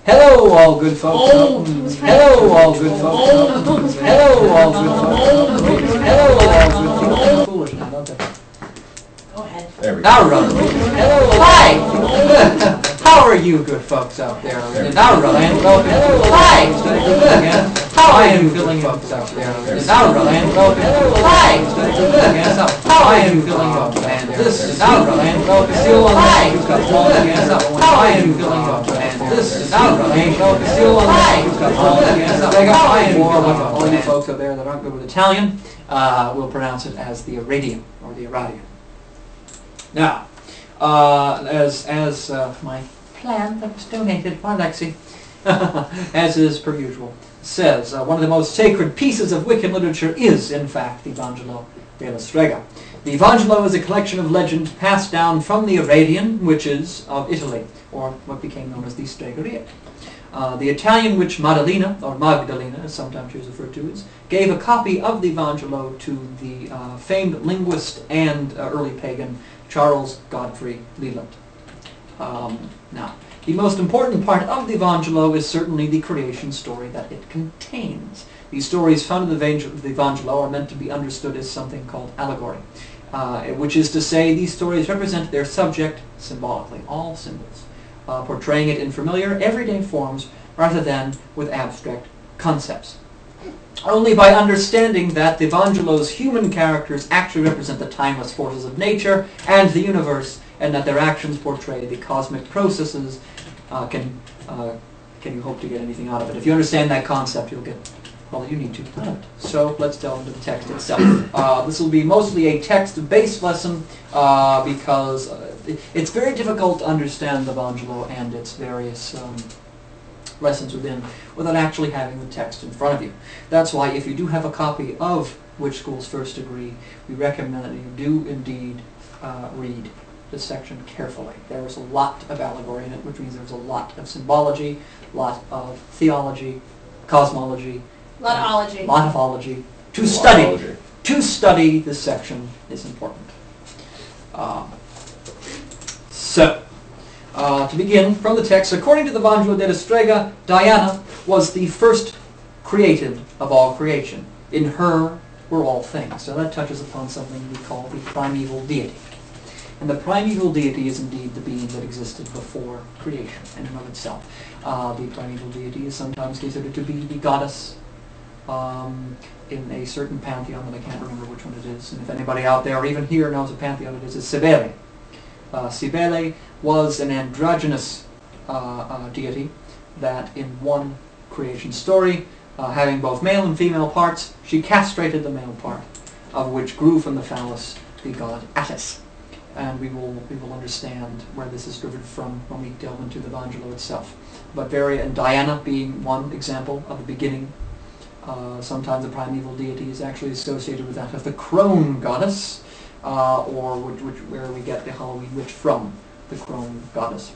Hello, all good folks. Hello, all good folks. Hello, all good folks. Hello, all good folks. Foolish now, don't they? Go ahead. There we go. Now run. Hello. Hi. How are you, good folks out there? Now run. Hello. Hi. How are you feeling, folks out there? Now run. Hi. How are you feeling, folks out there? This is now run. Hi. How are you feeling, folks out there? This is now run. Hi. All you folks out there that aren't good with Italian will pronounce it as the Aradia or the Aradia. Now, as my plan that was donated by Lexi, as is per usual, says, one of the most sacred pieces of Wiccan literature is, in fact, the Vangelo della Strega. The Vangelo is a collection of legends passed down from the Aradian witches of Italy, or what became known as the Stregoria. The Italian witch Maddalena, or Magdalena as sometimes she is referred to as, gave a copy of the Vangelo to the famed linguist and early pagan Charles Godfrey Leland. Now, the most important part of the Vangelo is certainly the creation story that it contains. These stories found in the Vangelo are meant to be understood as something called allegory, which is to say these stories represent their subject symbolically, all symbols, portraying it in familiar, everyday forms rather than with abstract concepts. Only by understanding that the Vangelo's human characters actually represent the timeless forces of nature and the universe, and that their actions portray the cosmic processes, can you hope to get anything out of it. If you understand that concept, you'll get all you need to out of it. So let's delve into the text itself. This will be mostly a text-based lesson because it's very difficult to understand the Vangelo and its various lessons within without actually having the text in front of you. That's why if you do have a copy of Witch School's First Degree, we recommend that you do indeed read this section carefully. There is a lot of allegory in it, which means there's a lot of symbology, a lot of theology, cosmology, lot of ology. To study this section is important. To begin from the text, according to the Vangelo della Strega, Diana was the first created of all creation. In her were all things. So that touches upon something we call the primeval deity. And the primeval deity is indeed the being that existed before creation in and of itself. The primeval deity is sometimes considered to be the goddess in a certain pantheon that I can't remember which one it is. And if anybody out there or even here knows a pantheon it is, it's Cybele. Cybele was an androgynous deity that in one creation story, having both male and female parts, she castrated the male part, of which grew from the phallus the god Attis. And we will understand where this is driven from when we delve into the Vangelo itself. But Varia and Diana being one example of the beginning. Sometimes the primeval deity is actually associated with that of the crone goddess, or where we get the Halloween witch from, the crone goddess.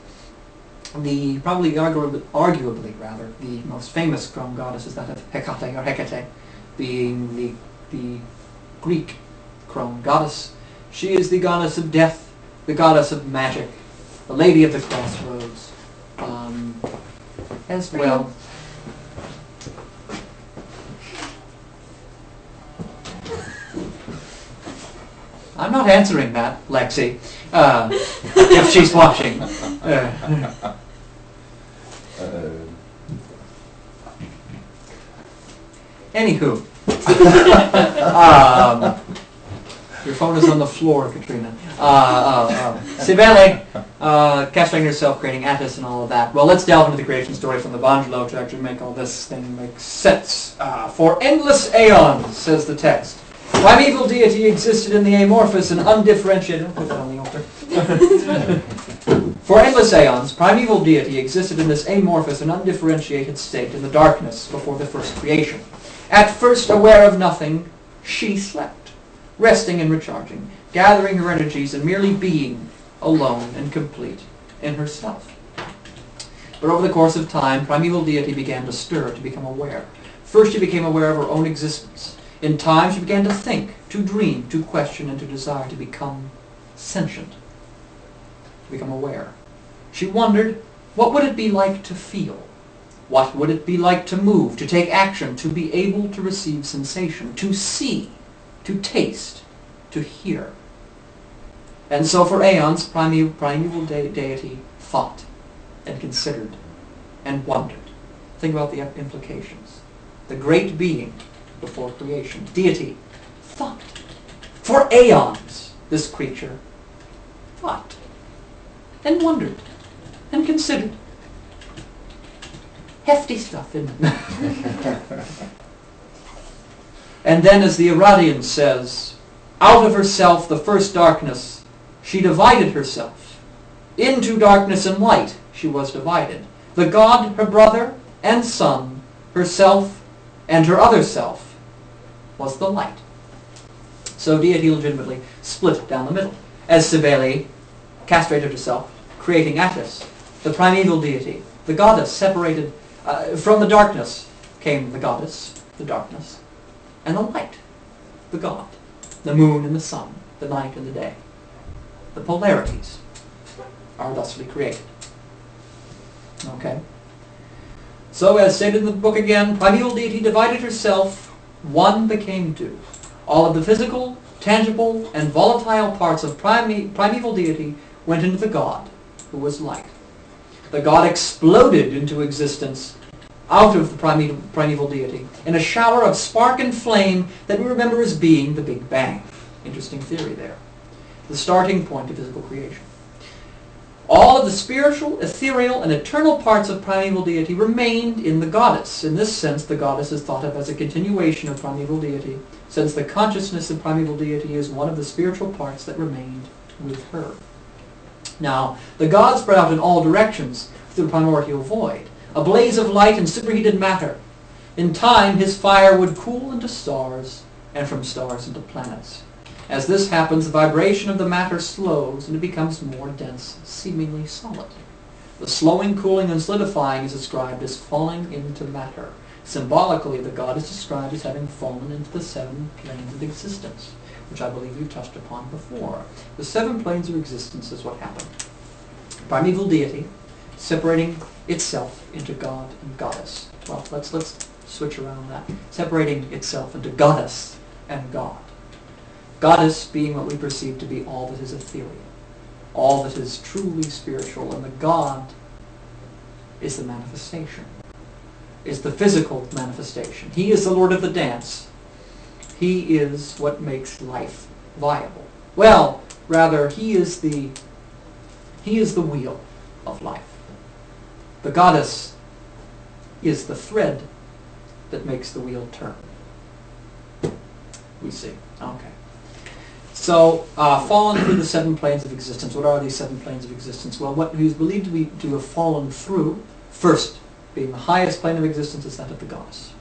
Arguably, the most famous crone goddess is that of Hecate or Hecate, being the Greek crone goddess. She is the goddess of death, the goddess of magic, the lady of the crossroads, as well. I'm not answering that, Lexi, if she's watching. Anywho, your phone is on the floor, Katrina. Cybele, castrating herself, creating Attis and all of that. Well, let's delve into the creation story from the Vangelo to actually make all this thing make sense. For endless aeons, says the text, primeval deity existed in the amorphous and undifferentiated... Put that on the altar. For endless aeons, primeval deity existed in this amorphous and undifferentiated state in the darkness before the first creation. At first aware of nothing, she slept, resting and recharging, gathering her energies and merely being alone and complete in herself. But over the course of time, primeval deity began to stir, to become aware. First she became aware of her own existence. In time she began to think, to dream, to question, and to desire to become sentient, to become aware. She wondered, what would it be like to feel? What would it be like to move, to take action, to be able to receive sensation, to see, to taste, to hear? And so for aeons, primeval deity thought and considered and wondered. Think about the implications. The great being before creation, deity, thought. For aeons, this creature thought and wondered and considered. Hefty stuff, isn't it? And then, as the Aradian says, out of herself, the first darkness, she divided herself. Into darkness and light she was divided. The God, her brother and son, herself and her other self, was the light. So deity legitimately split down the middle. As Cybele castrated herself, creating Attis, the primeval deity, the goddess separated from the darkness came the goddess, the darkness, and the light, the god, the moon and the sun, the night and the day. The polarities are thusly created. Okay? So, as stated in the book again, primeval deity divided herself, one became two. All of the physical, tangible, and volatile parts of primeval deity went into the god, who was light. The god exploded into existence out of the primeval deity in a shower of spark and flame that we remember as being the Big Bang. Interesting theory there. The starting point of physical creation. All of the spiritual, ethereal, and eternal parts of primeval deity remained in the goddess. In this sense, the goddess is thought of as a continuation of primeval deity, since the consciousness of primeval deity is one of the spiritual parts that remained with her. Now, the god spread out in all directions through the primordial void, a blaze of light and superheated matter. In time, his fire would cool into stars, and from stars into planets. As this happens, the vibration of the matter slows, and it becomes more dense, seemingly solid. The slowing, cooling, and solidifying is described as falling into matter. Symbolically, the god is described as having fallen into the 7 planes of existence, which I believe we've touched upon before. The 7 planes of existence is what happened. Primeval deity, separating itself into god and goddess. Well, let's switch around that. Separating itself into goddess and god. Goddess being what we perceive to be all that is ethereal, all that is truly spiritual, and the god is the manifestation, is the physical manifestation. He is the Lord of the dance. He is what makes life viable. Well, rather, he is the wheel of life. The goddess is the thread that makes the wheel turn. We see. Okay. So, fallen through the 7 planes of existence. What are these 7 planes of existence? Well, what he is believed to have fallen through, first being the highest plane of existence, is that of the goddess.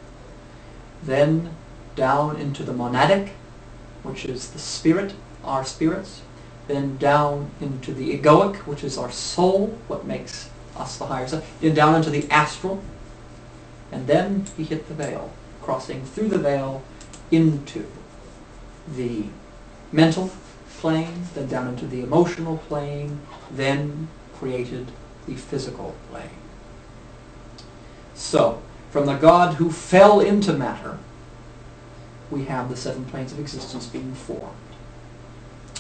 Then down into the monadic, which is the spirit, our spirits. Then down into the egoic, which is our soul, what makes us the higher self. Then down into the astral. And then he hit the veil, crossing through the veil into the mental plane, then down into the emotional plane, then created the physical plane. So, from the god who fell into matter, we have the 7 planes of existence being formed.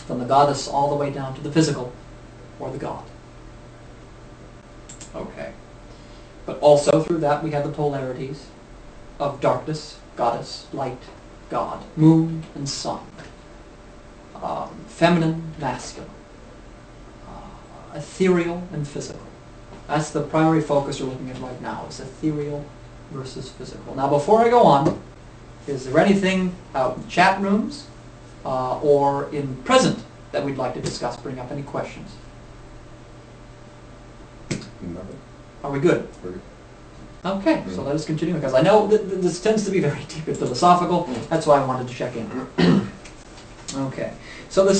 From the goddess all the way down to the physical, or the god. Okay. But also through that we have the polarities of darkness, goddess, light, god, moon, and sun. Feminine, masculine. Ethereal and physical. That's the primary focus we're looking at right now, is ethereal versus physical. Now before I go on, is there anything out in chat rooms or in present that we'd like to discuss, bring up any questions? Nothing. Are we good? Very good. Okay, so let us continue, because I know that this tends to be very deep and philosophical. That's why I wanted to check in. Okay, so the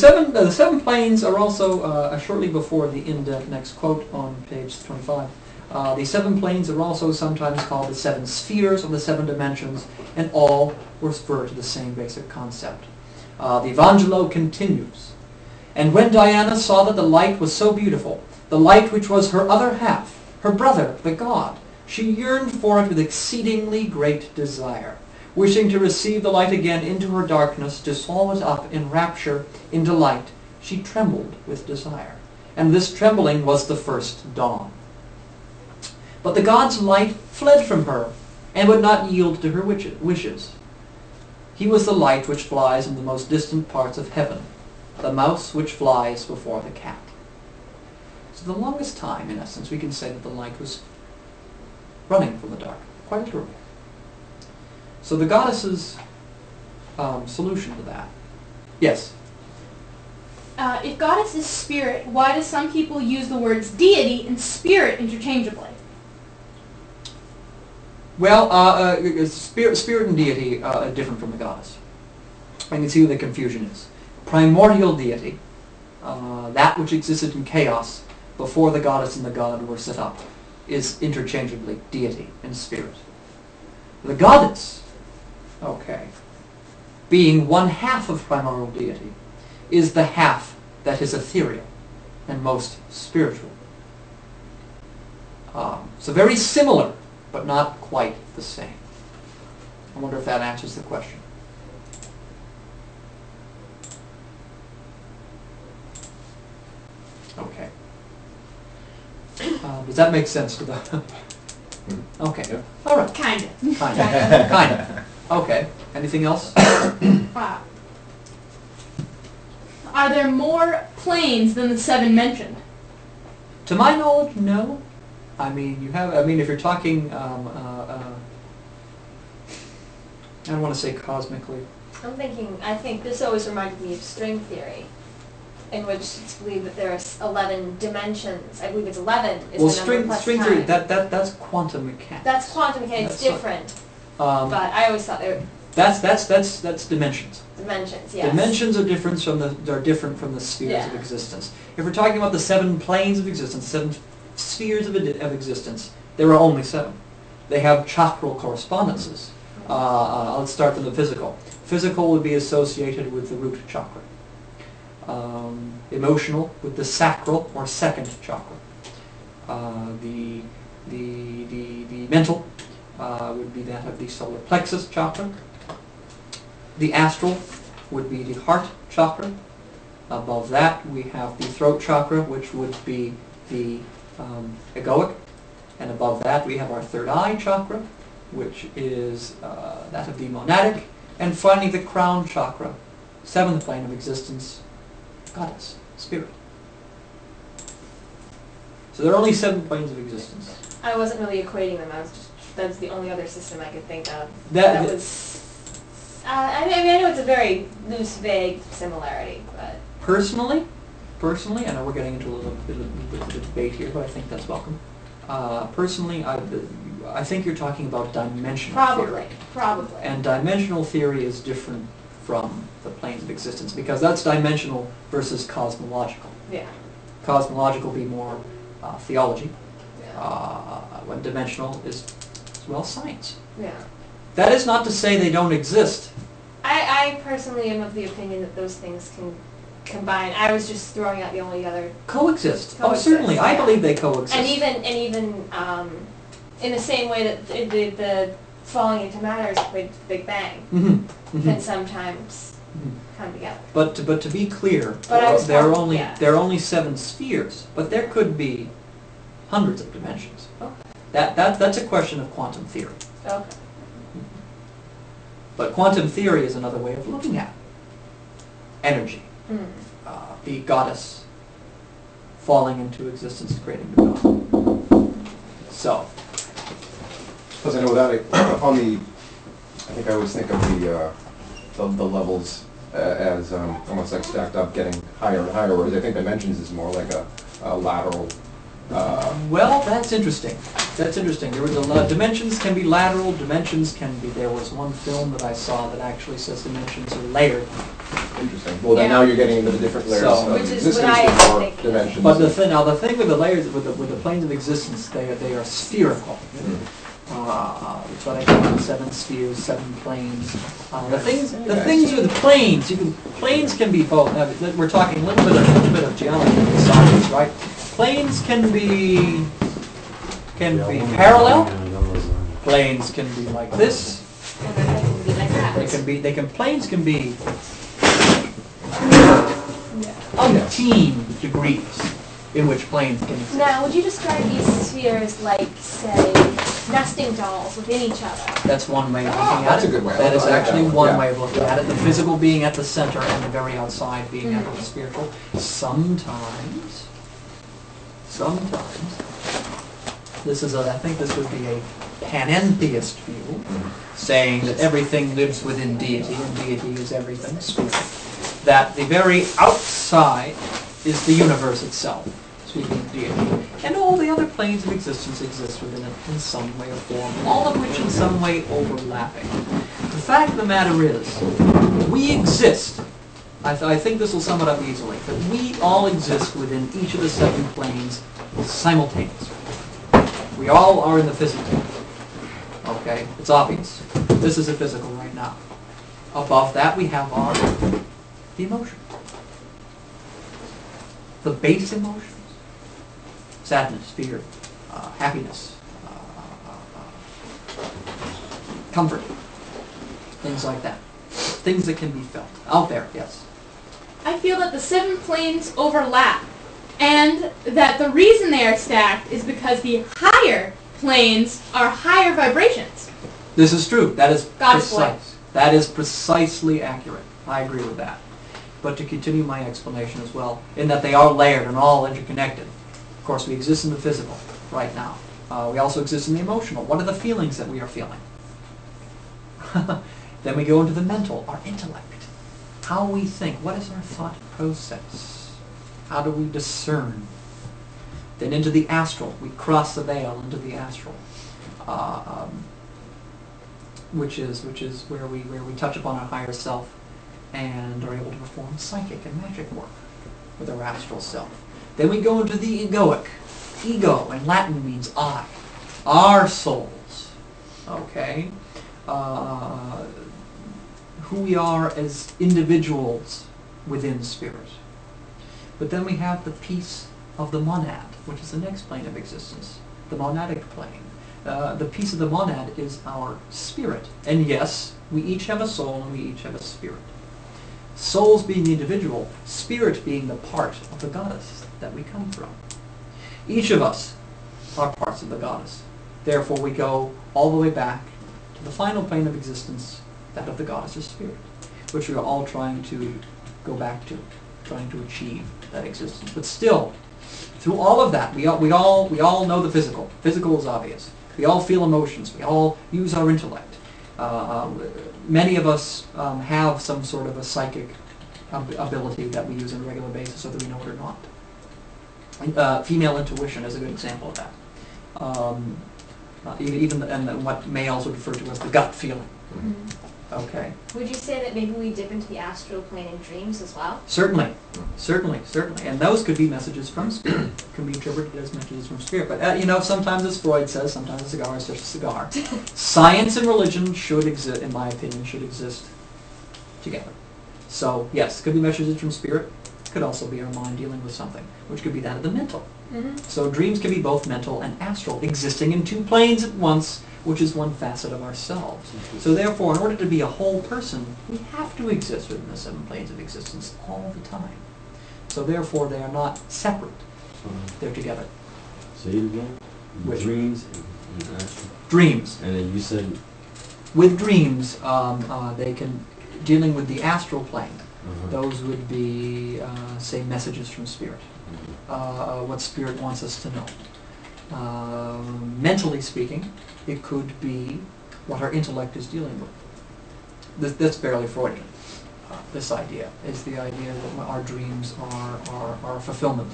seven planes are also, shortly before the in-depth next quote on page 25, the 7 planes are also sometimes called the 7 spheres, or the 7 dimensions, and all refer to the same basic concept. The Evangelo continues. And when Diana saw that the light was so beautiful, the light which was her other half, her brother, the god, She yearned for it with exceedingly great desire. Wishing to receive the light again into her darkness, to swallow it up in rapture, in delight, she trembled with desire. And this trembling was the first dawn. But the god's light fled from her, and would not yield to her wishes. He was the light which flies in the most distant parts of heaven, the mouse which flies before the cat. So the longest time, in essence, we can say that the light was running from the dark, quite literally. So the goddess's solution to that. Yes? If goddess is spirit, why do some people use the words deity and spirit interchangeably? Well, spirit and deity are different from the goddess. I can see where the confusion is. Primordial deity, that which existed in chaos before the goddess and the god were set up, is interchangeably deity and spirit. The goddess, okay, being one half of primordial deity, is the half that is ethereal and most spiritual. So very similar, but not quite the same. I wonder if that answers the question. Okay. Does that make sense to the... Okay. Yeah. All right. Kind of. Kind of. Kind of. Okay. Anything else? Wow. Are there more planes than the 7 mentioned? To my knowledge, no. I mean, you have. I mean, if you're talking, I don't want to say cosmically. I think this always reminded me of string theory, in which it's believed that there are 11 dimensions. I believe it's 11 is Well, the number plus string time. theory. That's quantum mechanics. That's quantum mechanics, That's different. But I always thought they were That's dimensions. dimensions. Yes. Dimensions are different from the spheres of Yeah. existence. If we're talking about the 7 planes of existence, 7 spheres of existence, there are only 7. They have chakral correspondences. Let's start from the physical. Physical would be associated with the root chakra. Emotional with the sacral or second chakra. The mental would be that of the solar plexus chakra. The astral would be the heart chakra. Above that we have the throat chakra, which would be the egoic. And above that we have our third eye chakra, which is that of the monadic. And finally the crown chakra, 7th plane of existence, goddess, spirit. So there are only 7 planes of existence. I wasn't really equating them. That's the only other system I could think of. That Was. I mean, I know it's a very loose, vague similarity, but personally, I know we're getting into a little bit of debate here, but I think that's welcome. Personally, I think you're talking about dimensional theory. probably. And dimensional theory is different from the planes of existence because that's dimensional versus cosmological. Yeah. Cosmological would be more theology, Yeah. when dimensional is, well, science. Yeah. That is not to say they don't exist. I personally am of the opinion that those things can combine. I was just throwing out the only other. Coexist. Oh, Coexist, certainly. I yeah. believe they coexist. And even in the same way that the falling into matter is equated to the Big Bang, can sometimes come together. But to be clear, But I was there are talking- yeah. 7 spheres, but there could be hundreds of dimensions. Okay. That's a question of quantum theory. Okay. But quantum theory is another way of looking at energy. Mm. The goddess falling into existence, creating the god. So, Because I know that I think I always think of the levels as almost like stacked up, getting higher and higher. Whereas I think dimensions is more like a lateral. well, that's interesting. That's interesting. There was dimensions can be lateral. Dimensions can be. There was one film that I saw that actually says dimensions are layered. Interesting. Well, then Yeah. now you're getting into the different layers So- of Which is existence what I with more think. dimensions. But the thing with the layers, with the planes of existence, they are spherical. That's what I call them, 7 spheres, 7 planes. The things with planes, planes can be both. We're talking a little bit of geometry in science, right? Planes can be can be parallel. Planes can be like this. And then they can be like that. Planes can be umpteen degrees in which planes can exist. Now, would you describe these spheres like, say, nesting dolls within each other? That's one way of looking at it. That's a good way. That is actually one Yeah. way of looking at it. The physical being at the center and the very outside being at the spiritual. Sometimes, I think this would be a panentheist view, saying that everything lives within deity, and deity is everything, spirit. That the very outside is the universe itself, speaking of deity, and all the other planes of existence exist within it in some way or form, all of which in some way overlapping. The fact of the matter is, we exist. I think this will sum it up easily, that we all exist within each of the 7 planes simultaneously. We all are in the physical. Okay, it's obvious. This is a physical right now. Above that we have the emotion. The base emotions. Sadness, fear, happiness, comfort, things like that. Things that can be felt. Out there, yes. I feel that the 7 planes overlap, and that the reason they are stacked is because the higher planes are higher vibrations. This is true. That is God's precise. That is precisely accurate. I agree with that. But to continue my explanation as well, in that they are layered and all interconnected. Of course, we exist in the physical right now. We also exist in the emotional. What are the feelings that we are feeling? Then we go into the mental, our intellect. How we think. What is our thought process? How do we discern? Then into the astral. We cross the veil into the astral, which is where we touch upon our higher self and are able to perform psychic and magic work with our astral self. Then we go into the egoic. Ego in Latin means I. Our souls. Okay? Who we are as individuals within spirit. But then we have the piece of the monad, which is the next plane of existence, the monadic plane. The piece of the monad is our spirit. And yes, we each have a soul and we each have a spirit. Souls being the individual, spirit being the part of the goddess that we come from. Each of us are parts of the goddess. Therefore we go all the way back to the final plane of existence, that of the goddess's spirit, which we are all trying to go back to, trying to achieve that existence. But still, through all of that, we all know the physical. Physical is obvious. We all feel emotions. We all use our intellect. Many of us have some sort of a psychic ability that we use on a regular basis, whether we know it or not. Female intuition is a good example of that. And what males would refer to as the gut feeling. Mm-hmm. Okay. Would you say that maybe we dip into the astral plane in dreams as well? Certainly. And those could be messages from spirit. Can be interpreted as messages from spirit. But, sometimes as Freud says, sometimes a cigar is just a cigar. Science and religion should exist, in my opinion, should exist together. So, yes, could be messages from spirit. Could also be our mind dealing with something, which could be that of the mental. Mm-hmm. So dreams can be both mental and astral, existing in 2 planes at once, which is one facet of ourselves. So therefore, in order to be a whole person, we have to exist within the 7 planes of existence all the time. So therefore, they are not separate. They're together. Say it again. Which? Dreams and astral. Dreams. And then you said... With dreams, they can, dealing with the astral plane, those would be, say, messages from spirit. What spirit wants us to know. Mentally speaking, it could be what our intellect is dealing with. That's barely Freudian. This idea is the idea that our dreams are a fulfillment,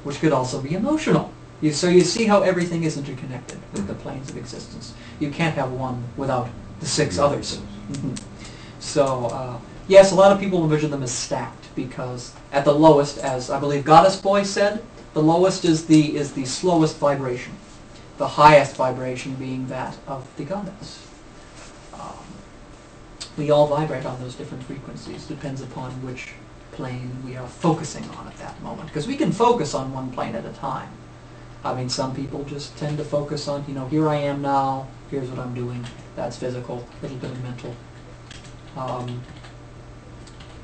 which could also be emotional. So you see how everything is interconnected with the planes of existence. You can't have one without the 6 others. So, yes, a lot of people envision them as stacked because at the lowest, as I believe Goddess Boy said, the lowest is the slowest vibration. The highest vibration being that of the goddess. We all vibrate on those different frequencies. Depends upon which plane we are focusing on at that moment. Because we can focus on one plane at a time. I mean, some people just tend to focus on, you know, here I am now, here's what I'm doing. That's physical, a little bit of mental.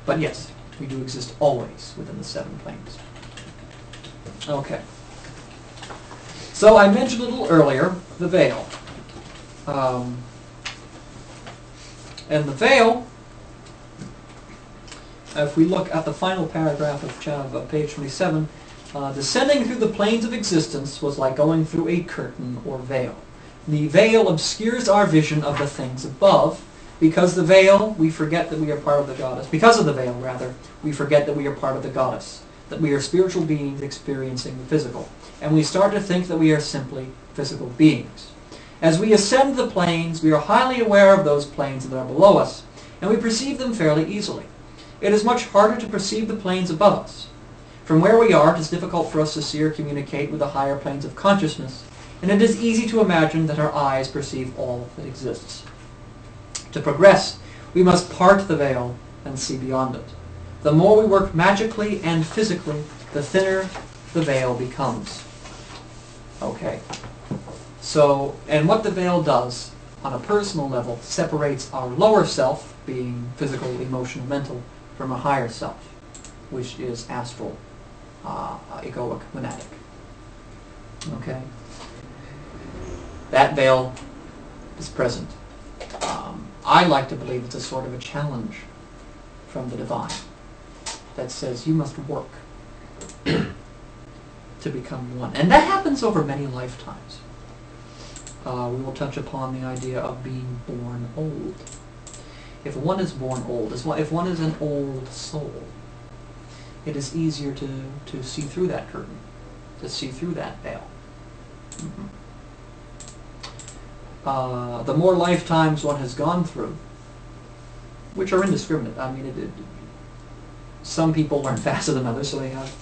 But yes, we do exist always within the 7 planes. Okay. So I mentioned a little earlier the veil. And the veil, if we look at the final paragraph of page 27, descending through the planes of existence was like going through a curtain or veil. The veil obscures our vision of the things above. Because the veil, we forget that we are part of the goddess. Because of the veil, rather, we forget that we are part of the goddess. That we are spiritual beings experiencing the physical. And we start to think that we are simply physical beings. As we ascend the planes, we are highly aware of those planes that are below us, and we perceive them fairly easily. It is much harder to perceive the planes above us. From where we are, it is difficult for us to see or communicate with the higher planes of consciousness, and it is easy to imagine that our eyes perceive all that exists. To progress, we must part the veil and see beyond it. The more we work magically and physically, the thinner the veil becomes. Okay. So, and what the veil does, on a personal level, separates our lower self, being physical, emotional, mental, from a higher self, which is astral, egoic, monadic. Okay? That veil is present. I like to believe it's a sort of a challenge from the divine that says you must work to become one. And that happens over many lifetimes. We will touch upon the idea of being born old. If one is born old, if one is an old soul, it is easier to see through that curtain, to see through that veil. Mm-hmm. The more lifetimes one has gone through, which are indiscriminate. I mean, some people learn faster than others, so they have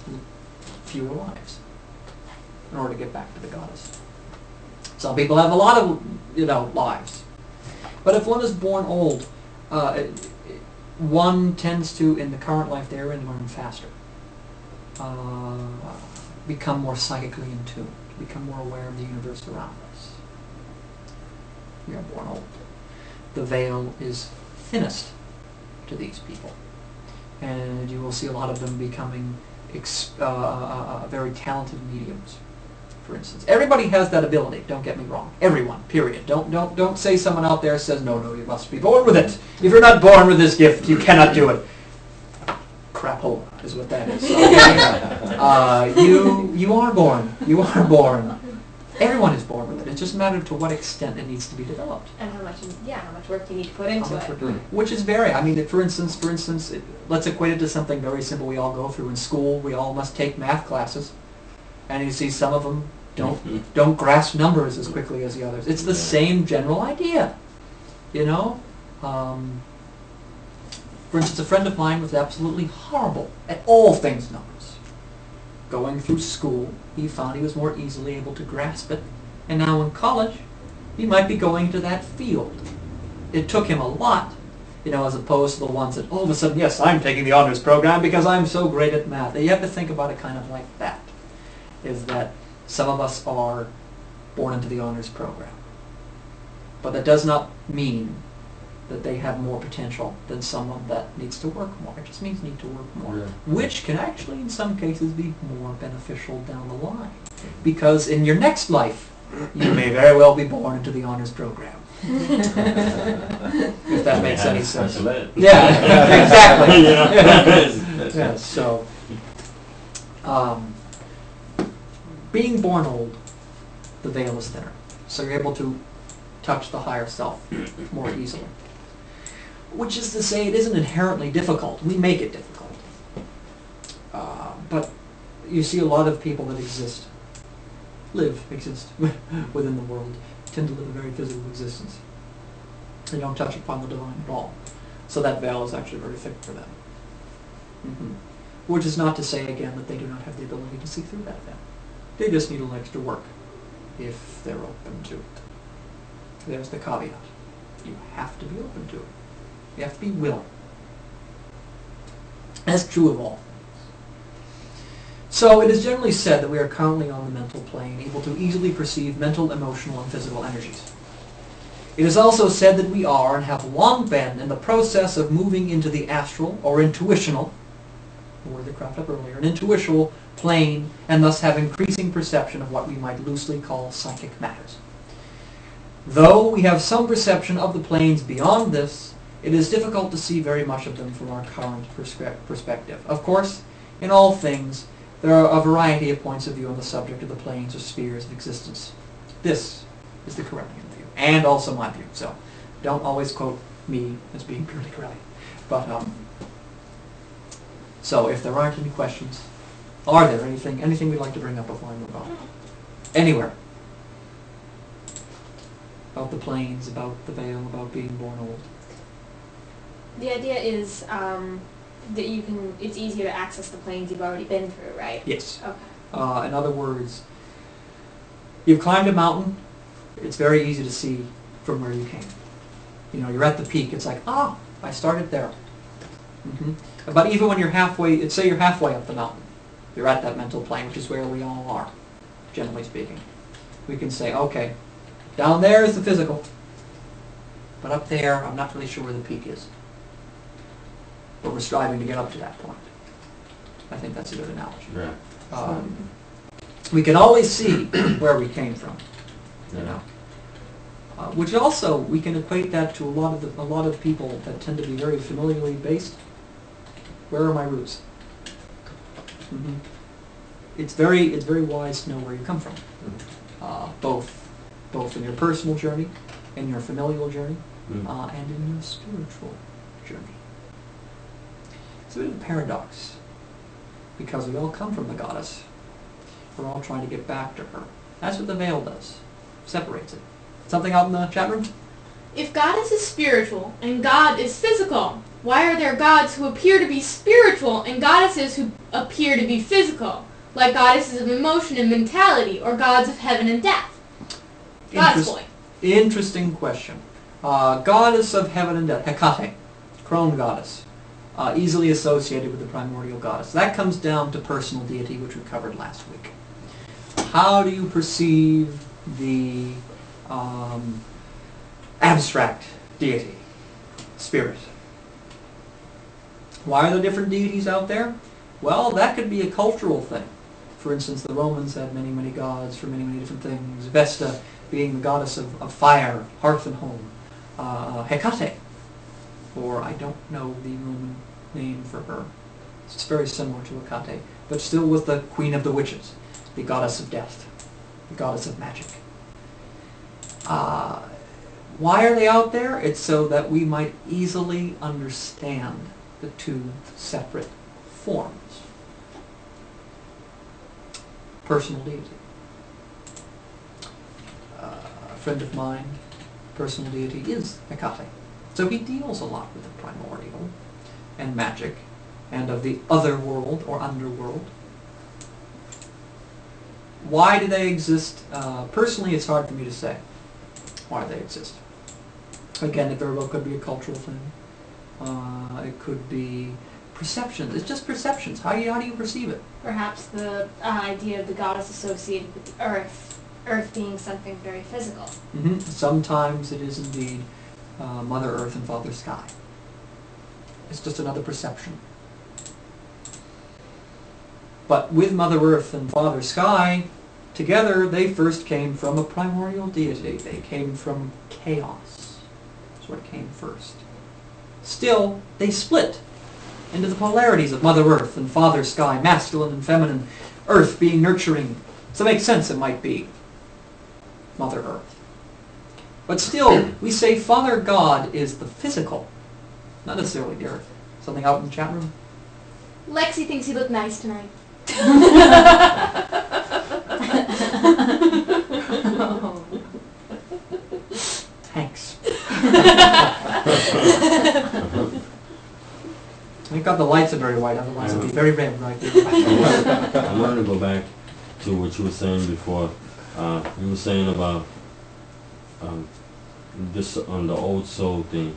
fewer lives in order to get back to the goddess. Some people have a lot of, lives. But if one is born old, one tends to, in the current life they're in, learn faster. Become more psychically in tune, become more aware of the universe around us. We are born old. The veil is thinnest to these people. And you will see a lot of them becoming very talented mediums, for instance. Everybody has that ability, don't get me wrong. Everyone, period. Don't say someone out there says, no, you must be born with it. If you're not born with this gift, you cannot do it. Crapola is what that is. Okay? You are born. You are born. Everyone is born with it. It's just a matter of to what extent it needs to be developed. And how much work you need to put into it. Which is very, for instance, let's equate it to something very simple we all go through in school. We all must take math classes. And you see some of them don't grasp numbers as quickly as the others. It's the same general idea. For instance, a friend of mine was absolutely horrible at all things numbers. Going through school, he found he was more easily able to grasp it. And now in college, he might be going to that field. It took him a lot, as opposed to the ones that all of a sudden, yes, I'm taking the honors program because I'm so great at math. You have to think about it kind of like that, is that some of us are born into the honors program. But that does not mean that they have more potential than someone that needs to work more. It just means need to work more, which can actually, in some cases, be more beneficial down the line. Because in your next life, you may very well be born into the honors program. If that makes any sense. Yeah, exactly. Yeah, so, being born old, the veil is thinner. So you're able to touch the higher self more easily. Which is to say, it isn't inherently difficult. We make it difficult. But you see a lot of people that exist within the world, tend to live a very physical existence. They don't touch upon the divine at all. So that veil is actually very thick for them. Mm-hmm. Which is not to say, again, that they do not have the ability to see through that veil. They just need a little extra work if they're open to it. There's the caveat. You have to be open to it. You have to be willing. That's true of all things. So it is generally said that we are currently on the mental plane, able to easily perceive mental, emotional, and physical energies. It is also said that we are and have long been in the process of moving into the astral or intuitional, the word that cropped up earlier, an intuitional plane, and thus have increasing perception of what we might loosely call psychic matters. Though we have some perception of the planes beyond this, it is difficult to see very much of them from our current perspective. Of course, in all things, there are a variety of points of view on the subject of the planes or spheres of existence. This is the Corellian view, and also my view, so don't always quote me as being purely Corellian. But, so if there aren't any questions, are there anything we'd like to bring up before I move on? Anywhere. About the planes, about the veil, about being born old. The idea is that it's easier to access the planes you've already been through, right? Yes. Okay. In other words, you've climbed a mountain, it's very easy to see from where you came. You know, you're at the peak, it's like, oh, I started there. But even when you're halfway, say you're halfway up the mountain, you're at that mental plane, which is where we all are, generally speaking. We can say, okay, down there is the physical, but up there, I'm not really sure where the peak is. But we're striving to get up to that point. I think that's a good analogy. Yeah. We can always see where we came from, you Yeah. know. Which also, we can equate that to a lot of people that tend to be very familiarly based. Where are my roots? It's very wise to know where you come from, both in your personal journey, in your familial journey, and in your spiritual journey. It's a bit of a paradox, because we all come from the goddess. We're all trying to get back to her. That's what the veil does. Separates it. Something out in the chat room? If goddess is spiritual and God is physical, why are there gods who appear to be spiritual and goddesses who appear to be physical? Like goddesses of emotion and mentality, or gods of heaven and death? God's point. Interesting question. Goddess of heaven and death, Hecate, crone goddess, easily associated with the primordial goddess. That comes down to personal deity, which we covered last week. How do you perceive the abstract deity, spirit? Why are there different deities out there? Well, that could be a cultural thing. For instance, the Romans had many, many gods for many, many different things. Vesta being the goddess of fire, hearth and home. Hecate, or I don't know the Roman name for her. It's very similar to Hecate, but still was the queen of the witches, the goddess of death, the goddess of magic. Why are they out there? It's so that we might easily understand the two separate forms. Personal deity. A friend of mine, personal deity is Hecate. So he deals a lot with the primordial and magic and of the other world or underworld. Why do they exist? Personally, it's hard for me to say why they exist. Again, it very well could be a cultural thing. It could be perceptions. It's just perceptions. How do you perceive it? Perhaps the idea of the goddess associated with the earth being something very physical. Sometimes it is indeed Mother Earth and Father Sky. It's just another perception. But with Mother Earth and Father Sky, together they first came from a primordial deity. They came from chaos. That's what came first. Still, they split into the polarities of Mother Earth and Father Sky, masculine and feminine, Earth being nurturing. So it makes sense it might be Mother Earth. But still, we say Father God is the physical, not necessarily the Earth. Something out in the chat room? Lexi thinks you look nice tonight. Thanks. Thank God the lights are very white, otherwise it'd be very red right there. I wanted to go back to what you were saying before. You were saying about this on the old soul thing.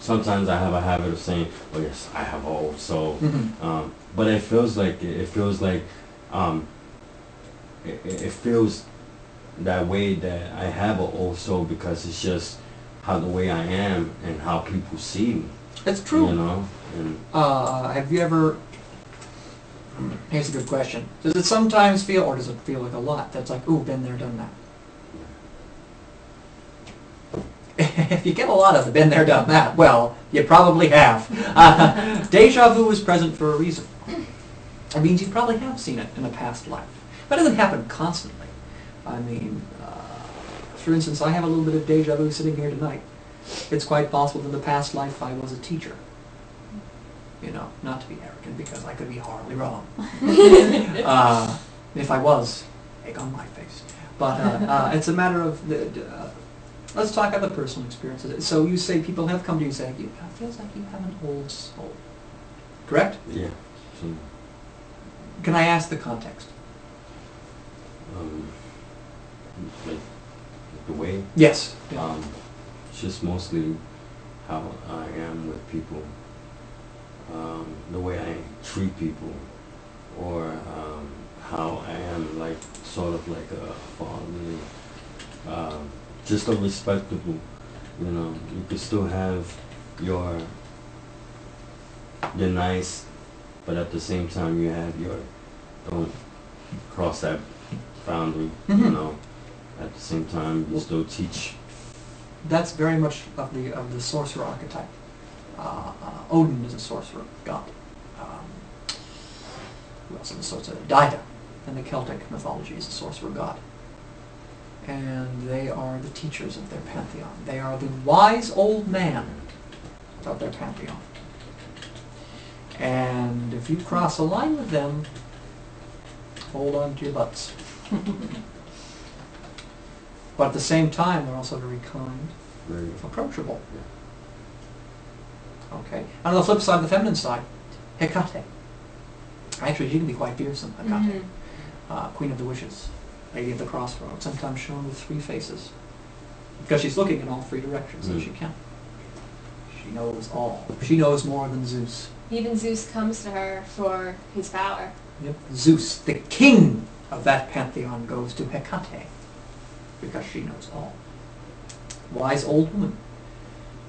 Sometimes I have a habit of saying, "Oh yes, I have an old soul," but it feels like it feels that way that I have an old soul because it's just how the way I am and how people see me. It's true. You know. And have you ever? Here's a good question. Does it sometimes feel, or does it feel like a lot? That's like, ooh, been there, done that. If you get a lot of the been there, done that, well, you probably have. Deja vu is present for a reason. It means you probably have seen it in a past life. But it doesn't happen constantly. I mean, for instance, I have a little bit of deja vu sitting here tonight. It's quite possible that in the past life I was a teacher. You know, not to be arrogant, because I could be horribly wrong. If I was, egg on my face. But it's a matter of, let's talk about the personal experiences. So you say people have come to you and say, it feels like you have an old soul. Correct? yeah. So, Can I ask the context? like the way. Yes. It's just mostly how I am with people, the way I treat people, or how I am like sort of like a fatherly, just a respectable. You know, you could still have your nice, but at the same time you have your don't cross that boundary. You know, at the same time you still teach. That's very much of the sorcerer archetype. Odin is a sorcerer god. Who else is a sorcerer? Dida in the Celtic mythology is a sorcerer god. And they are the teachers of their pantheon. They are the wise old man of their pantheon. And if you cross a line with them, hold on to your butts. But at the same time, they're also very kind, Very, approachable. Okay. And on the flip side, the feminine side, Hecate. Actually, she can be quite fearsome, Hecate. Queen of the wishes, lady of the crossroads, sometimes shown with three faces. Because she's looking in all three directions, so she can. She knows all. She knows more than Zeus. Even Zeus comes to her for his power. Yep. Zeus, the king of that pantheon, goes to Hecate because she knows all. Wise old woman.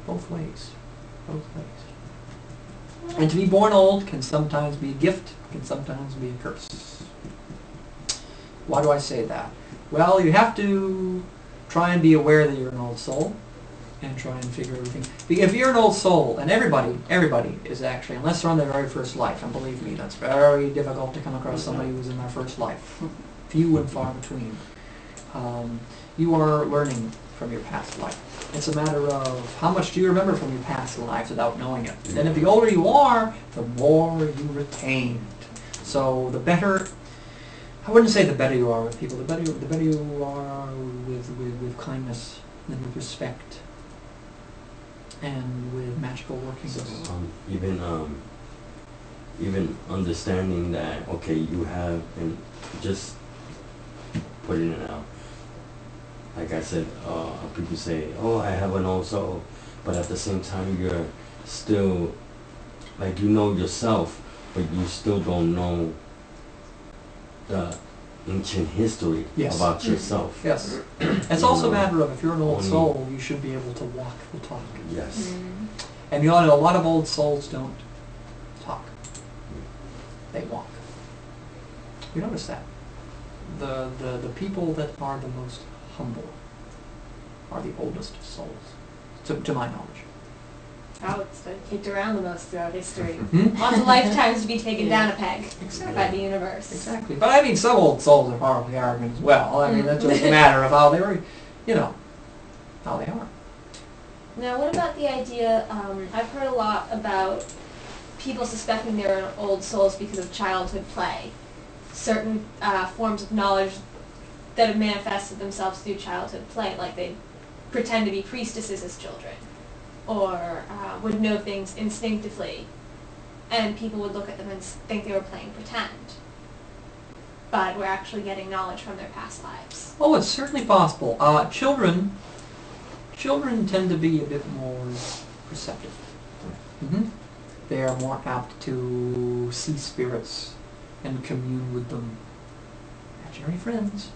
Both ways. Both ways. And to be born old can sometimes be a gift, can sometimes be a curse. Why do I say that? Well, you have to try and be aware that you're an old soul and try and figure everything. If you're an old soul, and everybody is actually, unless they're on their very first life, and believe me, that's very difficult to come across somebody who's in their first life. Few and far between. You are learning from your past life. It's a matter of how much do you remember from your past lives without knowing it. And if the older you are, the more you retained. So the better, I wouldn't say the better you are with people, the better you are with kindness and with respect and with magical workings. Even understanding that, okay, you have, and just putting it out. Like I said, people say, oh, I have an old soul, but at the same time you're still, like, you know yourself, but you still don't know the ancient history about yourself. Yes. It's also a matter of, if you're an old soul, you should be able to walk the talk. Yes. And you know, a lot of old souls don't talk. They walk. You notice that? The people that are the most humble are the oldest souls, to my knowledge. Oh, it's been kicked around the most throughout history. Lots of lifetimes to be taken down a peg by the universe. Exactly. But I mean, some old souls are horribly arrogant as well. I mean, that's just a matter of how they were, how they are. Now, what about the idea, I've heard a lot about people suspecting they're old souls because of childhood play. Certain forms of knowledge that have manifested themselves through childhood play, like they pretend to be priestesses as children, or would know things instinctively, and people would look at them and think they were playing pretend, but were actually getting knowledge from their past lives. Oh, it's certainly possible. Children tend to be a bit more perceptive. They are more apt to see spirits and commune with them imaginary friends.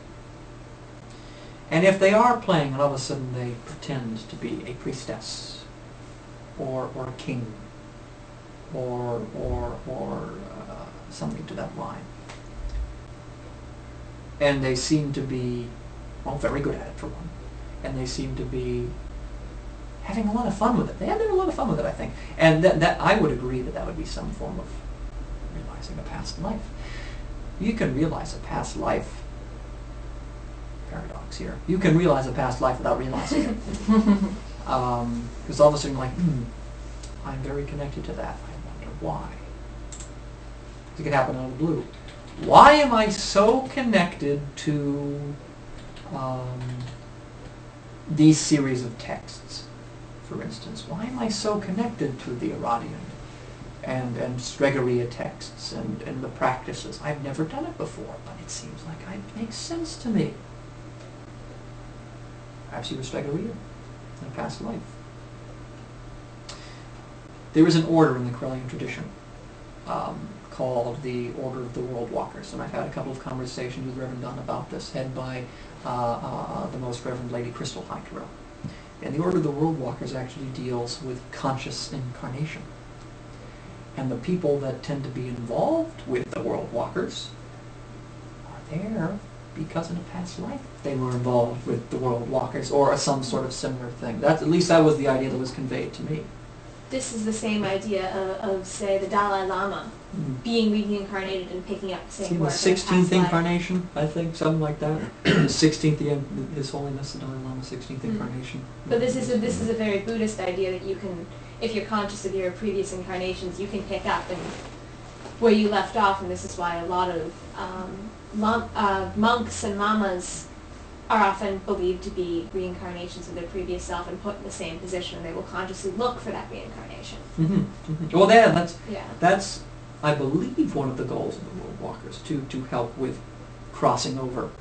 And if they are playing and all of a sudden they pretend to be a priestess or a king or something to that line, and they seem to be, well, very good at it for one, and they seem to be having a lot of fun with it. They have a lot of fun with it, I think. And that I would agree that would be some form of realizing a past life. You can realize a past life, paradox here, you can realize a past life without realizing it. Because all of a sudden you're like, I'm very connected to that. I wonder why. It could happen out of the blue. Why am I so connected to these series of texts, for instance? Why am I so connected to the Aradian and Stregoria texts and the practices? I've never done it before, but it seems like it makes sense to me. Perhaps you were Stregoria in a past life. There is an order in the Corellian tradition called the Order of the World Walkers, and I've had a couple of conversations with Reverend Dunn about this, head by the Most Reverend Lady Crystal Hightorrell. And the Order of the World Walkers actually deals with conscious incarnation. And the people that tend to be involved with the World Walkers are there because in a past life they were involved with the World Walkers or some sort of similar thing. At least that was the idea that was conveyed to me. This is the same idea of say, the Dalai Lama being reincarnated and picking up the same The work. 16th incarnation, I think, something like that. The 16th, His Holiness the Dalai Lama, 16th incarnation. But this is a very Buddhist idea that you can, if you're conscious of your previous incarnations, you can pick up and where you left off, and this is why a lot of monks and lamas are often believed to be reincarnations of their previous self and put in the same position, and they will consciously look for that reincarnation. Well, Yeah. that's, I believe, one of the goals of the World Walkers, to help with crossing over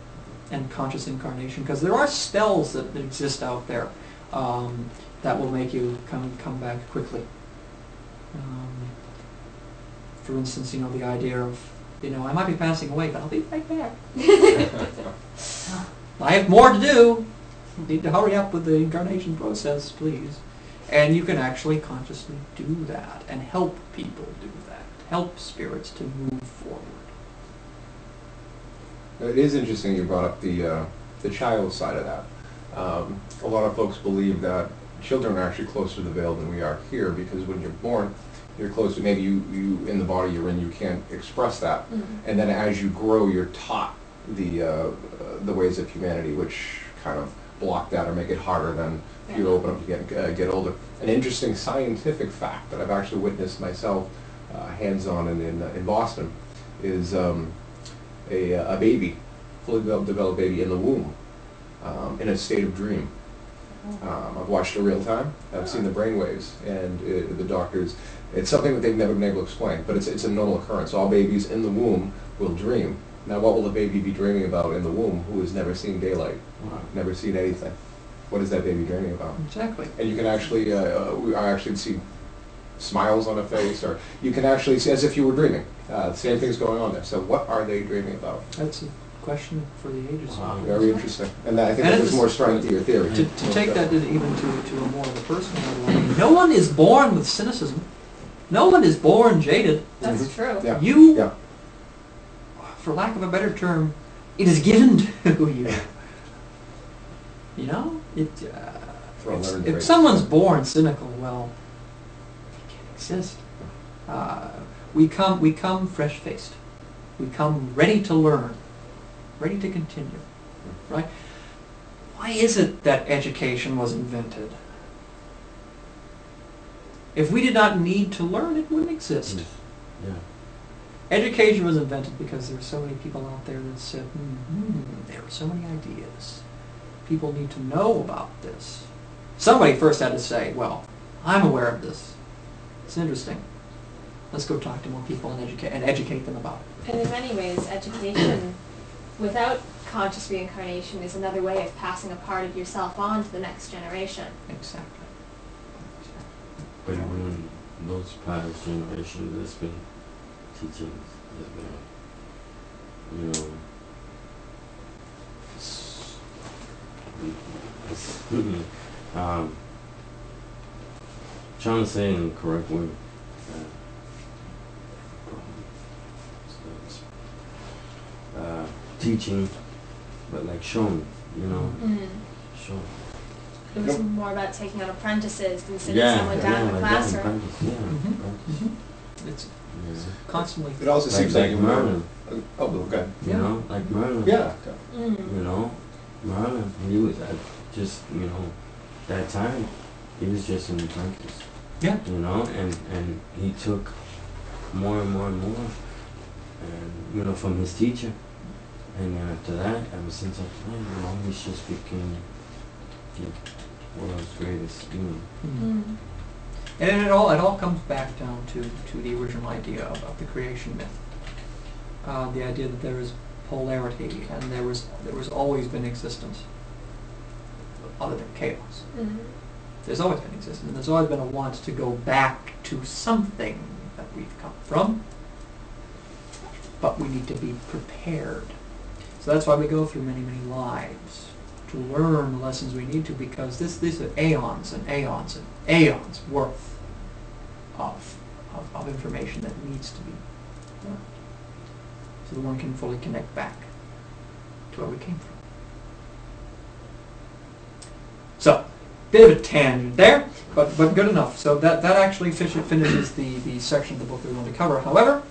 and conscious incarnation, because there are spells that exist out there that will make you come back quickly. For instance, the idea of, I might be passing away, but I'll be right back. I have more to do. Need to hurry up with the incarnation process, please. And you can actually consciously do that and help people do that. Help spirits to move forward. It is interesting you brought up the child side of that. A lot of folks believe that children are actually closer to the veil than we are here, because when you're born, you're closer. Maybe you in the body you're in, you can't express that, and then as you grow, you're taught the ways of humanity, which kind of block that or make it harder than if you open up to get older. An interesting scientific fact that I've actually witnessed myself, hands-on in Boston, is a baby, fully developed baby in the womb, in a state of dream. I've watched it real time. I've seen the brain waves, and the doctors. It's something that they've never been able to explain, but it's a normal occurrence. All babies in the womb will dream. Now, what will the baby be dreaming about in the womb who has never seen daylight, never seen anything? What is that baby dreaming about? Exactly. And you can actually, I actually see smiles on a face, or you can actually see as if you were dreaming. Same thing's going on there. So what are they dreaming about? That's a question for the ages. Very interesting. And I think that there's more strength to your theory. To take that even to a more of a personal level, no one is born with cynicism. No one is born jaded. That's true. Yeah. You, for lack of a better term, it is given to you. If someone's born cynical, well, it can't exist. We come fresh-faced. We come ready to learn, ready to continue, right? Why is it that education was invented? If we did not need to learn, it wouldn't exist. Yeah. Education was invented because there are so many people out there that said, there are so many ideas. People need to know about this. Somebody first had to say, well, I'm aware of this. It's interesting. Let's go talk to more people and educate them about it. And in many ways, education without conscious reincarnation is another way of passing a part of yourself on to the next generation. Exactly. But even those past generations, there's been teachings, there's been, it's, trying to say it in the correct way. Teaching, but like showing, you know, showing. It was more about taking on apprentices than sitting Yeah, someone down in the like classroom. apprentice, yeah, It's yeah. constantly. It also seems like Merlin, Oh, okay. you know, like Merlin. Yeah. You know, Merlin, he was at just, you know, that time, he was just an apprentice. Yeah. You know, and he took more and more and more, and, you know, from his teacher. And then after that, ever since that time, you know, he's just became the world's greatest, you know. And it all comes back down to the original idea of the creation myth. The idea that there is polarity and there was always been existence other than chaos. There's always been existence, and there's always been a want to go back to something that we've come from, but we need to be prepared. So that's why we go through many, many lives, to learn the lessons we need to, because these are aeons and aeons and aeons worth of information that needs to be learned, so that one can fully connect back to where we came from. So, bit of a tangent there, but good enough. So that actually finishes the section of the book that we want to cover. However,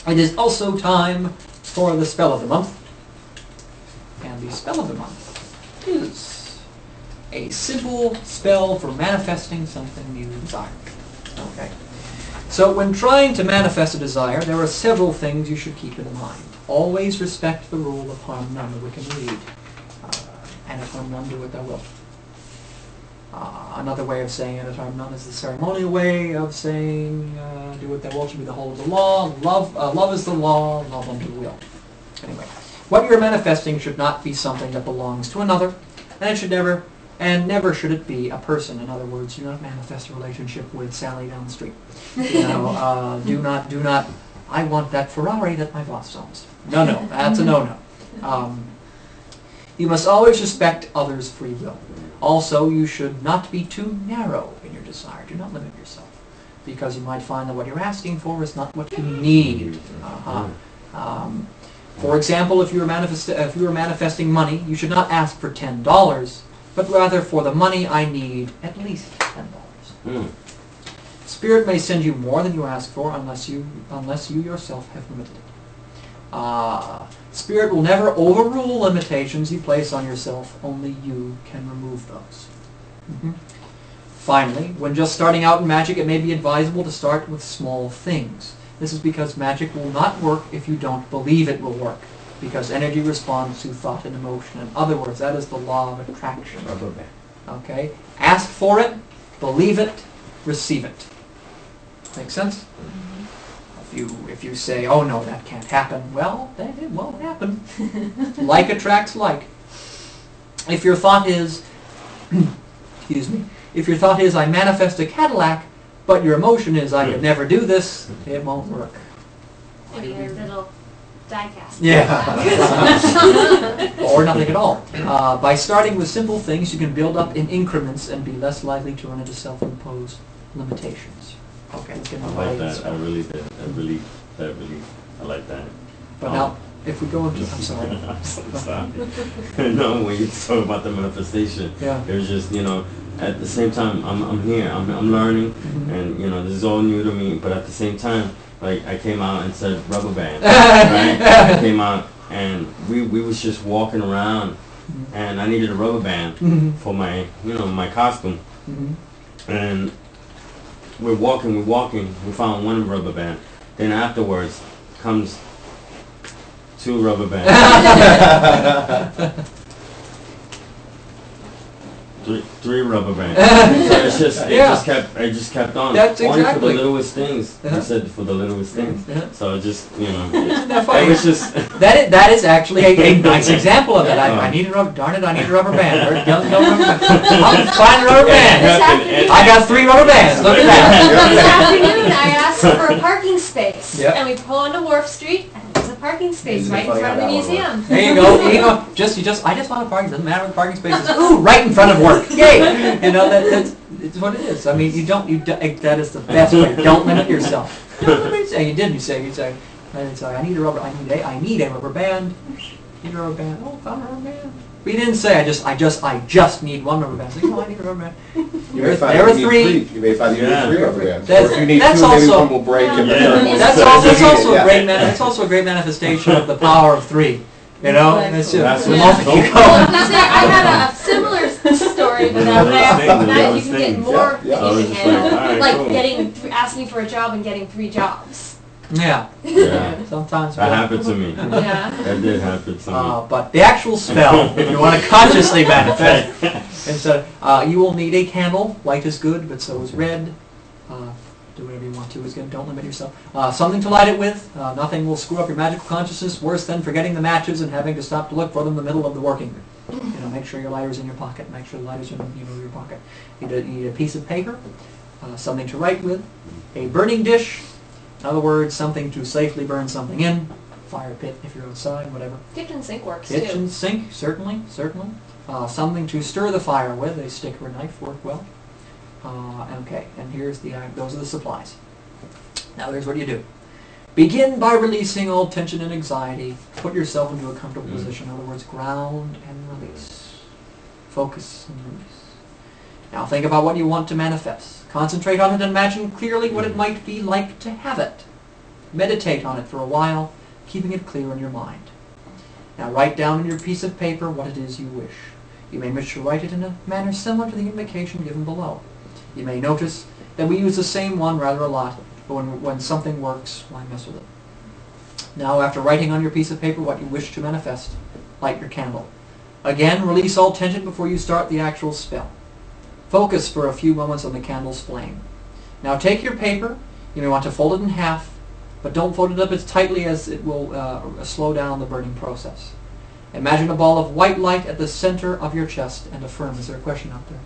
it is also time for the spell of the month. And the spell of the month is a simple spell for manifesting something you desire. Okay. So when trying to manifest a desire, there are several things you should keep in mind. Always respect the rule of harm none, the Wiccan read. And if harm none, do what thou wilt. Another way of saying it, harm none, is the ceremonial way of saying do what thou wilt should be the whole of the law. Love is the law, love unto will. Anyway. What you're manifesting should not be something that belongs to another, and it should never should it be a person. In other words, do not manifest a relationship with Sally down the street. You know, do not. I want that Ferrari that my boss owns. No, that's a no-no. You must always respect others' free will. Also, you should not be too narrow in your desire. Do not limit yourself, because you might find that what you're asking for is not what you need. For example, if you were manifesting money, you should not ask for $10, but rather for the money I need at least $10. Spirit may send you more than you ask for unless you yourself have limited it. Spirit will never overrule limitations you place on yourself. Only you can remove those. Finally, when just starting out in magic, it may be advisable to start with small things. This is because magic will not work if you don't believe it will work, because energy responds to thought and emotion. In other words, that is the law of attraction. Okay? Ask for it, believe it, receive it. Make sense? If you say, oh no, that can't happen, well, then it won't happen. Like attracts like. If your thought is, if your thought is, I manifest a Cadillac, but your emotion is, I could never do this, it won't work. Maybe your little die-cast. Yeah. Or nothing at all. By starting with simple things, you can build up in increments and be less likely to run into self-imposed limitations. Okay, let's get I like that. I really did. I like that. But now, if we go into, I'm sorry. Stop. No, when you talk about the manifestation, Yeah. it was just, you know, at the same time, I'm here, I'm learning, and, you know, this is all new to me, but at the same time, like, I came out and said rubber band, right? I came out, and we was just walking around, and I needed a rubber band for my, you know, my costume, and we're walking, we found one rubber band, then afterwards comes 2 rubber bands. Three rubber bands. So it just kept on. That's Only exactly. for the littlest things. I said for the littlest things. So it just, you know. Isn't that funny? It was just. That is actually a nice example of that. I need a rubber. Darn it! I need a rubber band. Where's the other rubber band? I'll find a rubber band. I got 3 rubber bands. Look at that. This afternoon, I asked for a parking space, Yep. and we pull into Wharf Street, and there's a parking space Isn't it right in funny front of how the that one museum. There you go. There you go. I just want a parking. Doesn't matter what the parking space is. Ooh, right in front of work. Yay! You know that's it's what it is. I mean, that is the best way. Don't limit yourself. Don't limit yourself. You did. You say. I need a rubber. I need a rubber band. Need a rubber band. Oh, found a rubber band. But you didn't say I just need one rubber band. It's like, no, I need a rubber band. You may find There are you need three. You may find you need Yeah. 3 rubber bands. That's- Or if you need that's 2, maybe also- one will break and the Yeah. third will That's stay. also Yeah. a great that's also a great manifestation of the power of 3. You know, That's and it's cool. just the That's moment what you it's go. Well, I had a similar story, but Yeah, that yeah, you can get yeah. more Yeah. than I you was can just like, handle. alright, Like cool. asking for a job and getting 3 jobs. Yeah, Yeah, sometimes. that happened to me. Yeah. That did happen to me. But the actual spell, if you want to consciously manifest, instead, you will need a candle. White is good, but so is red. Do whatever you want to. Again, don't limit yourself. Something to light it with. Nothing will screw up your magical consciousness worse than forgetting the matches and having to stop to look for them in the middle of the working. You know, make sure your lighter's in your pocket. Make sure the lighter's in your pocket. You need a piece of paper, something to write with, a burning dish. In other words, something to safely burn something in. Fire pit if you're outside, whatever. Kitchen sink works Kitchen too. sink, certainly. Something to stir the fire with. A stick or a knife work well. Okay, and here's those are the supplies. Now here's what you do. Begin by releasing all tension and anxiety. Put yourself into a comfortable position. In other words, ground and release. Focus and release. Now think about what you want to manifest. Concentrate on it and imagine clearly what it might be like to have it. Meditate on it for a while, keeping it clear in your mind. Now write down on your piece of paper what it is you wish. You may wish to write it in a manner similar to the indication given below. You may notice that we use the same one rather a lot, but when something works, why mess with it? Now, after writing on your piece of paper what you wish to manifest, light your candle. Again, release all tension before you start the actual spell. Focus for a few moments on the candle's flame. Now take your paper. You may want to fold it in half, but don't fold it up as tightly as it will slow down the burning process. Imagine a ball of white light at the center of your chest and affirm. Is there a question out there?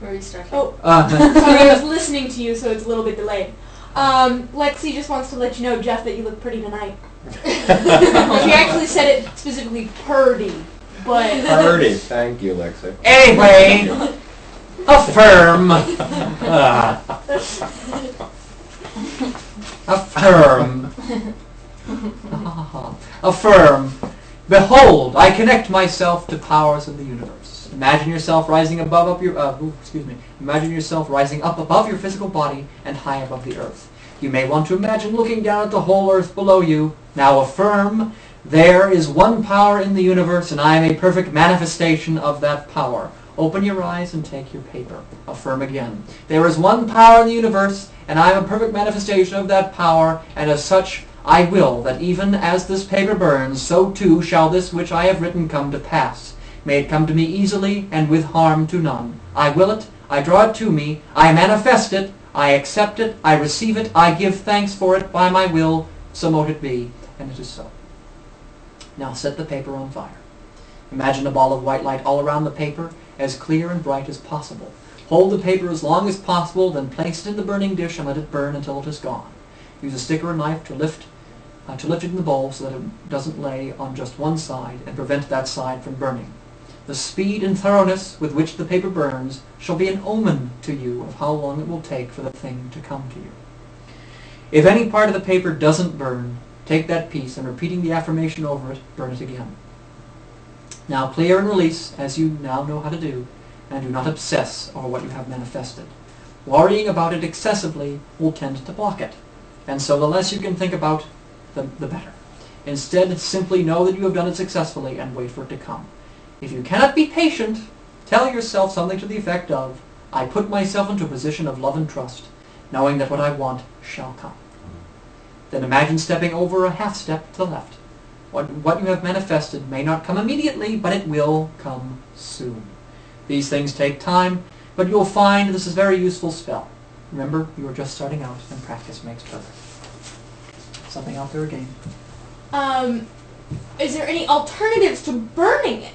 Where are you starting? Oh, Uh, sorry, I was listening to you, so it's a little bit delayed. Lexi just wants to let you know, Jeff, that you look pretty tonight. She actually said it specifically purdy, but Purdy. Thank you, Lexi. anyway, affirm. Affirm. Affirm. Behold, I connect myself to powers of the universe. Imagine yourself rising Imagine yourself rising up above your physical body and high above the earth. You may want to imagine looking down at the whole earth below you. Now affirm, there is one power in the universe, and I am a perfect manifestation of that power. Open your eyes and take your paper. Affirm again. There is one power in the universe, and I am a perfect manifestation of that power, and as such, I will that even as this paper burns, so too shall this which I have written come to pass. May it come to me easily and with harm to none. I will it, I draw it to me, I manifest it, I accept it, I receive it, I give thanks for it by my will, so mote it be, and it is so. Now set the paper on fire. Imagine a ball of white light all around the paper, as clear and bright as possible. Hold the paper as long as possible, then place it in the burning dish and let it burn until it is gone. Use a stick or a knife to lift it in the bowl so that it doesn't lay on just one side and prevent that side from burning. The speed and thoroughness with which the paper burns shall be an omen to you of how long it will take for the thing to come to you. If any part of the paper doesn't burn, take that piece and repeating the affirmation over it, burn it again. Now clear and release, as you now know how to do, and do not obsess over what you have manifested. Worrying about it excessively will tend to block it, and so the less you can think about, the better. Instead, simply know that you have done it successfully and wait for it to come. If you cannot be patient, tell yourself something to the effect of, I put myself into a position of love and trust, knowing that what I want shall come. Then imagine stepping over a half step to the left. What you have manifested may not come immediately, but it will come soon. These things take time, but you'll find this is a very useful spell. Remember, you are just starting out, and practice makes perfect. Something out there again. is there any alternatives to burning it?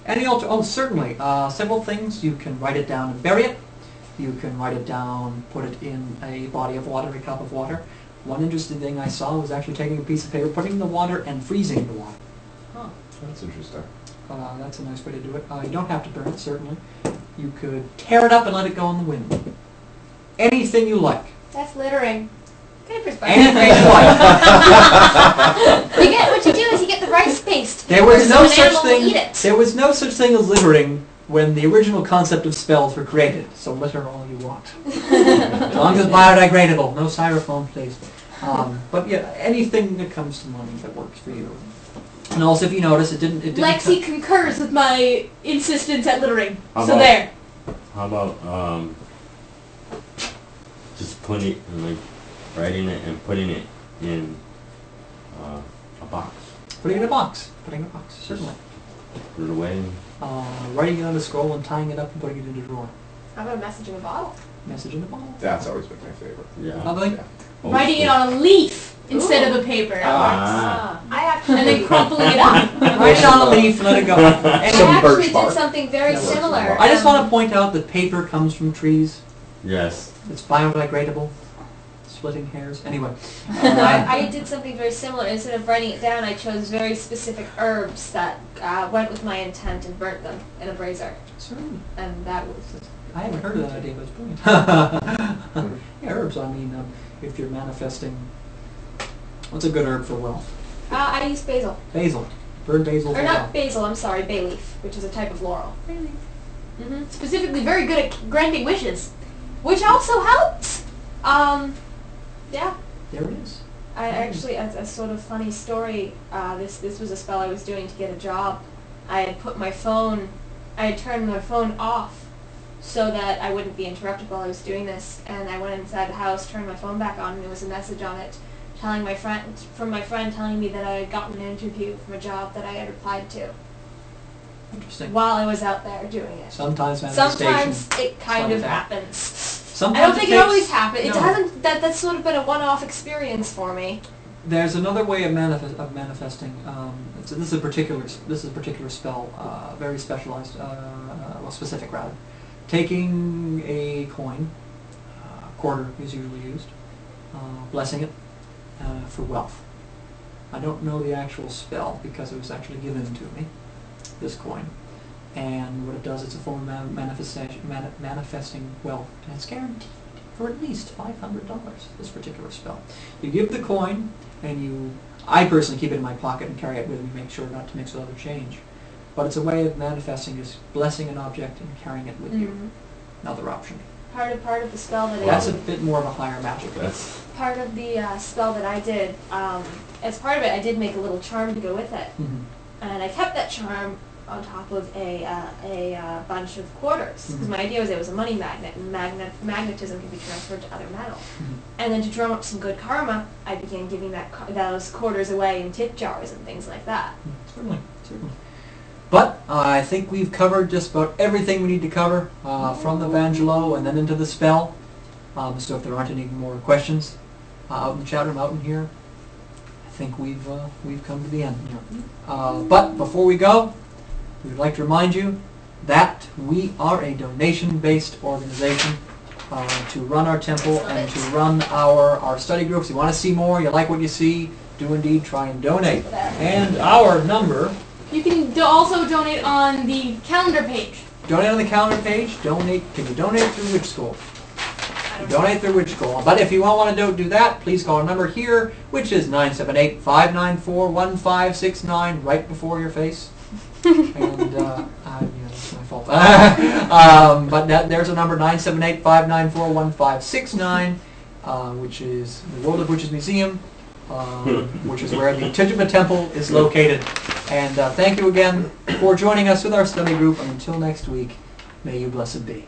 Oh, certainly. Several things. You can write it down and bury it. You can write it down, put it in a body of water, a cup of water. One interesting thing I saw was actually taking a piece of paper, putting it in the water, and freezing the water. Huh. That's interesting. That's a nice way to do it. You don't have to burn it, certainly. You could tear it up and let it go in the wind. Anything you like. That's littering. Paper's Anything you like. You get what you do is you get the rice paste. There was no an such animal will thing. eat it. There was no such thing as littering when the original concept of spells were created. So litter all you want, as long as it's biodegradable. No styrofoam, please. But yeah, anything that comes to mind that works for you. And also, if you notice, it didn't. Lexi concurs with my insistence at littering. How So about- there. How about just putting it, like, writing it and putting it in a box. Putting it in a box. Putting it in a box, certainly. Put it away. Writing it on a scroll and tying it up and putting it in a drawer. How about a message in a bottle? Message in a bottle. That's always been my favorite. Yeah. Another thing? Yeah. Old Writing it school. on a leaf instead of a paper. Ah. I actually, And then crumpling it up. Write it on a leaf and let it go. I And Some actually birch did bark. something very That works as similar. well. I just want to point out that paper comes from trees. Yes. It's biodegradable. Splitting hairs. Anyway. I did something very similar. Instead of writing it down, I chose very specific herbs that went with my intent and burnt them in a brazier. Certainly. And that was... I haven't heard of that idea, but it's brilliant. Yeah, herbs, I mean, if you're manifesting... What's a good herb for wealth? I used basil. Basil. Bird basil for Or not wealth. basil, I'm sorry, bay leaf, which is a type of laurel. Mm-hmm. Specifically very good at granting wishes. Which also helps. Yeah. There it is. I actually, as a sort of funny story, this was a spell I was doing to get a job. I had turned my phone off so that I wouldn't be interrupted while I was doing this. And I went inside the house, turned my phone back on, and there was a message on it telling my friend telling me that I had gotten an interview from a job that I had applied to Interesting. while I was out there doing it. Sometimes manifestation. Sometimes it kind of like that. happens. Sometimes I don't think it takes- always happens. It No. hasn't. That's sort of been a one-off experience for me. There's another way of manifesting. So this is a particular spell, very specialized, well, specific rather. Taking a coin, quarter is usually used, blessing it for wealth. I don't know the actual spell because it was actually given to me, this coin. And what it does, it's a form of manifesting wealth, and it's guaranteed for at least $500, this particular spell. You give the coin, and I personally keep it in my pocket and carry it with me, make sure not to mix with other change. But it's a way of manifesting, just blessing an object and carrying it with you. Another option. Part of the spell that That's a bit more of a higher magic. That's part of the spell that I did. As part of it, I did make a little charm to go with it, and I kept that charm on top of a bunch of quarters because my idea was it was a money magnet, and magnetism can be transferred to other metal. And then to drum up some good karma, I began giving those quarters away in tip jars and things like that. Certainly, certainly. But I think we've covered just about everything we need to cover from the Vangelo and then into the spell. So if there aren't any more questions out in the chat room, out in here, I think we've come to the end here. But before we go, we would like to remind you that we are a donation-based organization to run our temple and to run our study groups. You want to see more, you like what you see, do indeed try and donate. And our number... You can also donate on the calendar page. Donate on the calendar page. Can you donate through which school? Donate through which school? But if you want to do that, please call our number here, which is 978-594-1569, right before your face. And yeah, that's my fault. But there's a number 978-594-1569, which is the World of Witches Museum, which is where the Tijima Temple is located. And thank you again for joining us with our study group. And until next week, may you blessed be.